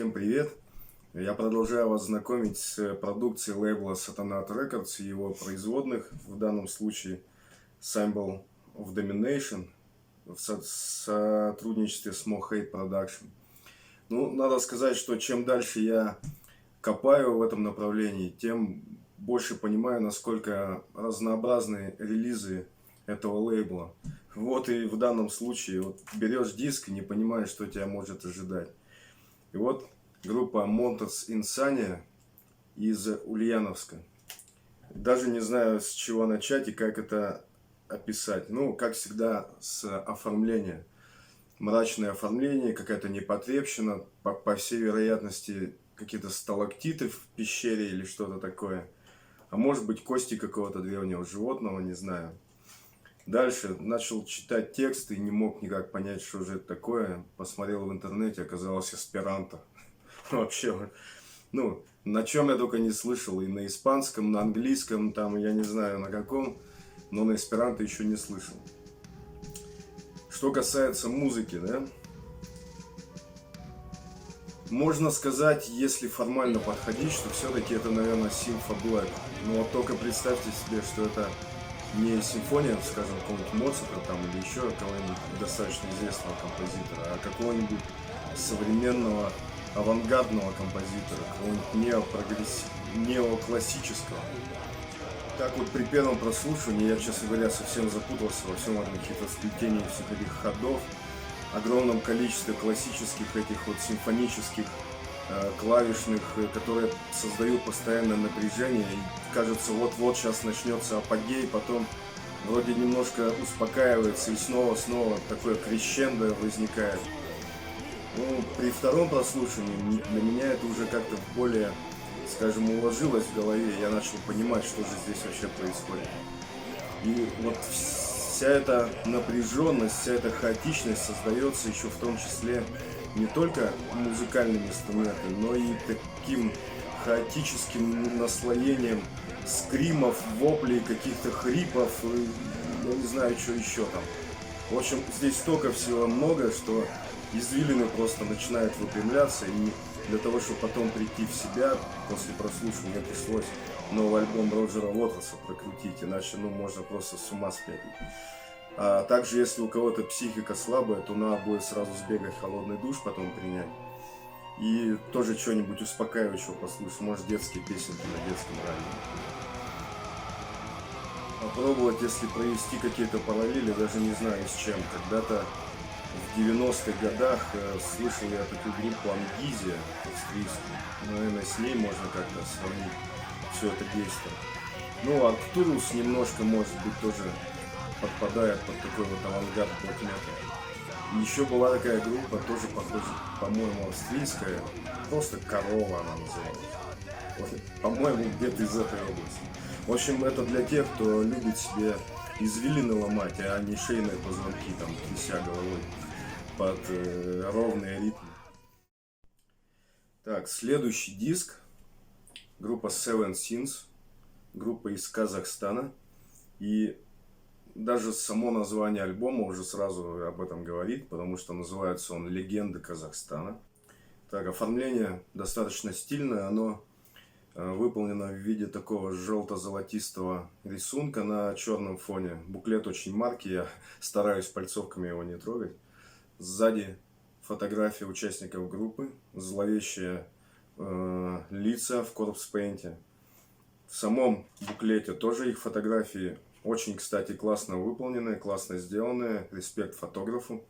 Всем привет! Я продолжаю вас знакомить с продукцией лейбла Satanat Records и его производных, в данном случае Symbol of Domination в сотрудничестве с Mo Hate Production. Ну, надо сказать, что чем дальше я копаю в этом направлении, тем больше понимаю, насколько разнообразны релизы этого лейбла. Вот и в данном случае вот берешь диск и не понимаешь, что тебя может ожидать. И вот группа Montez Insania из Ульяновска. Даже не знаю, с чего начать и как это описать. Ну, как всегда, с оформления. Мрачное оформление, какая-то непотребщина, по всей вероятности, какие-то сталактиты в пещере или что-то такое. А может быть, кости какого-то древнего животного, не знаю. Дальше начал читать текст и не мог никак понять, что же это такое. Посмотрел в интернете, оказалось эсперанто. Вообще, ну, на чем я только не слышал. И на испанском, на английском, там, я не знаю на каком, но на эсперанто еще не слышал. Что касается музыки, да, можно сказать, если формально подходить, что все-таки это, наверное, Симфа Блэк. Но вот только представьте себе, что это не симфония, скажем, какого-нибудь Моцарта там, или еще кого-нибудь достаточно известного композитора, а какого-нибудь современного авангардного композитора, какого-нибудь неоклассического. Так вот, при первом прослушивании я, честно говоря, совсем запутался во всем этом хитросплетении всех этих ходов, огромном количестве классических этих вот симфонических клавишных, которые создают постоянное напряжение, и кажется, вот-вот сейчас начнется апогей, потом вроде немножко успокаивается и снова такое крещендо возникает. Ну, при втором прослушивании для меня это уже как-то более, скажем, уложилось в голове, я начал понимать, что же здесь вообще происходит. И вот вся эта напряженность, вся эта хаотичность создается еще в том числе не только музыкальными инструментами, но и таким хаотическим наслоением скримов, воплей, каких-то хрипов, я не знаю, что еще там. В общем, здесь столько всего много, что извилины просто начинают выпрямляться, и для того, чтобы потом прийти в себя после прослушивания, мне пришлось новый альбом Роджера Уотерса прокрутить, иначе, ну, можно просто с ума спятить. А также, если у кого-то психика слабая, то надо будет сразу сбегать в холодный душ, потом принять. И тоже что-нибудь успокаивающего послушать, может, детские песенки на детском радио. Попробовать, если провести какие-то параллели, даже не знаю с чем. Когда-то в 90-х годах слышал я такую группу Амгизия австрийскую. Наверное, с ней можно как-то сравнить все это действие. Ну, Арктурус немножко, может быть, тоже подпадает под такой вот авангард блэк-метал. Еще была такая группа, тоже похоже, по-моему, австрийская, просто Корова она называлась. Вот, по-моему, где-то из этой области. В общем, это для тех, кто любит себе извилины ломать, а не шейные позвонки, там, тряся головой под ровные ритмы. Так, следующий диск. Группа Seven Sins. Группа из Казахстана. И даже само название альбома уже сразу об этом говорит, потому что называется он «Легенды Казахстана». Так, оформление достаточно стильное, оно выполнено в виде такого желто-золотистого рисунка на черном фоне. Буклет очень маркий, я стараюсь пальцовками его не трогать. Сзади фотография участников группы, зловещие лица в корпс-пейнте. В самом буклете тоже их фотографии. Очень, кстати, классно выполненные, классно сделанные. Респект фотографу.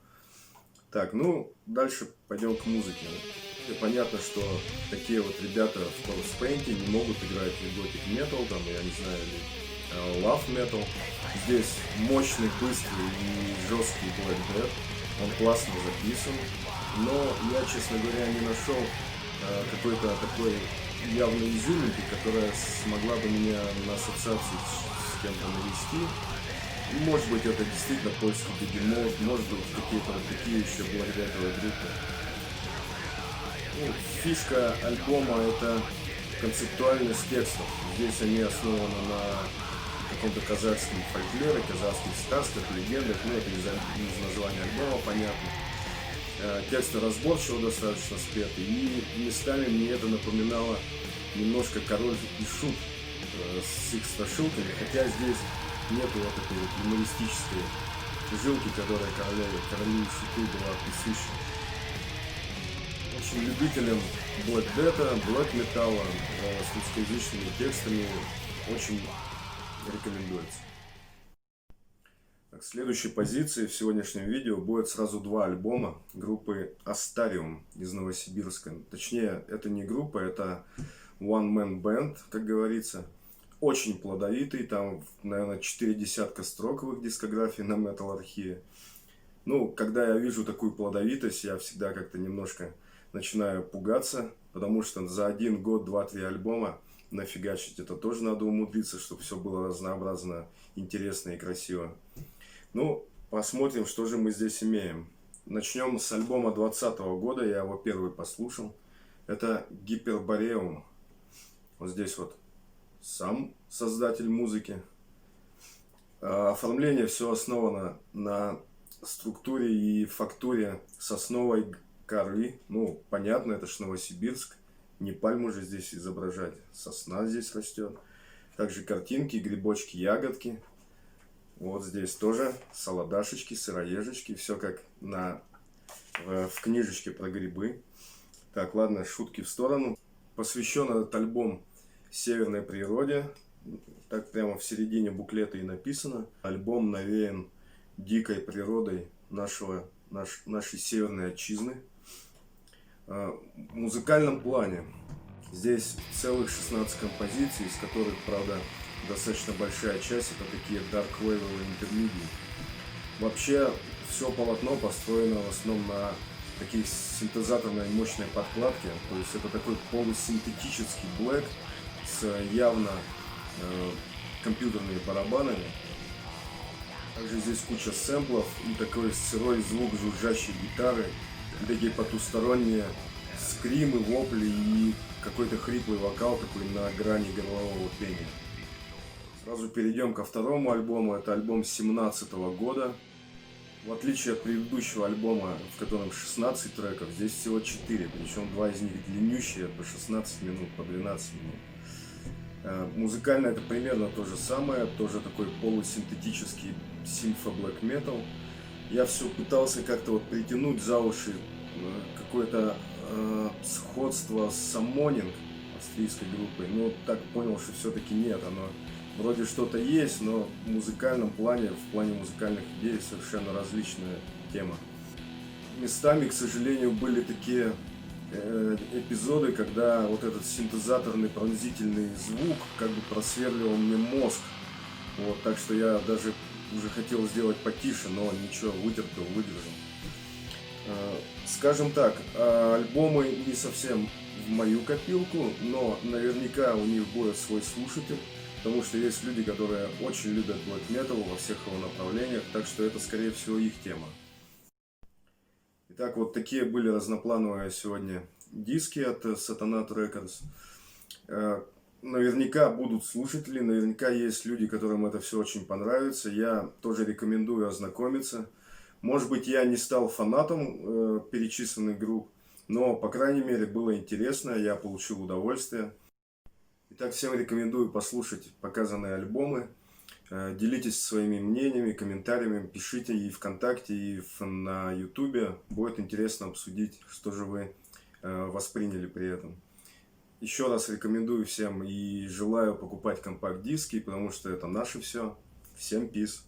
Так, ну, дальше пойдем к музыке. И понятно, что такие вот ребята в Corpse Paint не могут играть Gothic Metal, там, я не знаю, или Love Metal. Здесь мощный, быстрый и жесткий Black Death. Он классно записан. Но я, честно говоря, не нашел какой-то такой явной изюминки, которая смогла бы меня на ассоциацию с кем-то навести. Может быть, это действительно польский бегемот, может быть, какие-то вот такие еще благодаря группы. Ну, фишка альбома — это концептуальность текстов. Здесь они основаны на каком-то казахском фольклоре, казахских сказках, легендах. Ну, это из названия альбома понятно. Тексты разборчиво достаточно спеты, и местами мне это напоминало немножко Король и Шут с их страшилками, хотя здесь нету вот этой вот юмористической жилки, которая Королю и Шуту была присуща. Очень любителям Black Death, Black Metal с русскоязычными текстами очень рекомендуется. Так, следующей позицией в сегодняшнем видео будет сразу два альбома группы Астариум из Новосибирска. Точнее, это не группа, это One Man Band, как говорится. Очень плодовитый, там, наверное, 4 десятка строк в их дискографии на Metal Archive. Ну, когда я вижу такую плодовитость, я всегда как-то немножко начинаю пугаться, потому что за один год 2-3 альбома нафигачить это тоже надо умудриться, чтобы все было разнообразно, интересно и красиво. Ну, посмотрим, что же мы здесь имеем. Начнем с альбома 2020 года, я его первый послушал. Это Гипербореум. Вот здесь вот сам создатель музыки. Оформление все основано на структуре и фактуре сосновой коры. Ну, понятно, это ж Новосибирск. Не пальму же здесь изображать. Сосна здесь растет. Также картинки, грибочки, ягодки. Вот здесь тоже солодашечки, сыроежечки. Все как в книжечке про грибы. Так, ладно, шутки в сторону. Посвящен этот альбом северной природе. Так прямо в середине буклета и написано. Альбом навеян дикой природой нашей северной отчизны. В музыкальном плане здесь целых 16 композиций, из которых, правда, достаточно большая часть это такие дарк-вейвовые интерлюдии. Вообще все полотно построено в основном на таких синтезаторной мощной подкладке, то есть это такой полусинтетический блэк с явно компьютерными барабанами. Также здесь куча сэмплов и такой сырой звук жужжащей гитары, и такие потусторонние скримы, вопли и какой-то хриплый вокал такой на грани горлового пения. Сразу перейдем ко второму альбому. Это альбом 2017 года. В отличие от предыдущего альбома, в котором 16 треков, здесь всего 4. Причем 2 из них длиннющие, по 16 минут, по 12 минут. Музыкально это примерно то же самое. Тоже такой полусинтетический симфо-блэк метал. Я все пытался как-то вот притянуть за уши какое-то сходство с Summoning австрийской группой. Но так понял, что все-таки нет. Оно вроде что-то есть, но в музыкальном плане, в плане музыкальных идей совершенно различная тема. Местами, к сожалению, были такие эпизоды, когда вот этот синтезаторный пронзительный звук как бы просверливал мне мозг. Вот, так что я даже уже хотел сделать потише, но ничего, вытерпел, выдержал. Скажем так, альбомы не совсем в мою копилку, но наверняка у них будет свой слушатель, потому что есть люди, которые очень любят black metal во всех его направлениях, так что это, скорее всего, их тема. Итак, вот такие были разноплановые сегодня диски от Satanath Records. Наверняка будут слушатели, наверняка есть люди, которым это все очень понравится. Я тоже рекомендую ознакомиться. Может быть, я не стал фанатом перечисленных групп, но, по крайней мере, было интересно, я получил удовольствие. Итак, всем рекомендую послушать показанные альбомы. Делитесь своими мнениями, комментариями, пишите и ВКонтакте, и на Ютубе. Будет интересно обсудить, что же вы восприняли при этом. Еще раз рекомендую всем и желаю покупать компакт-диски, потому что это наше все. Всем peace!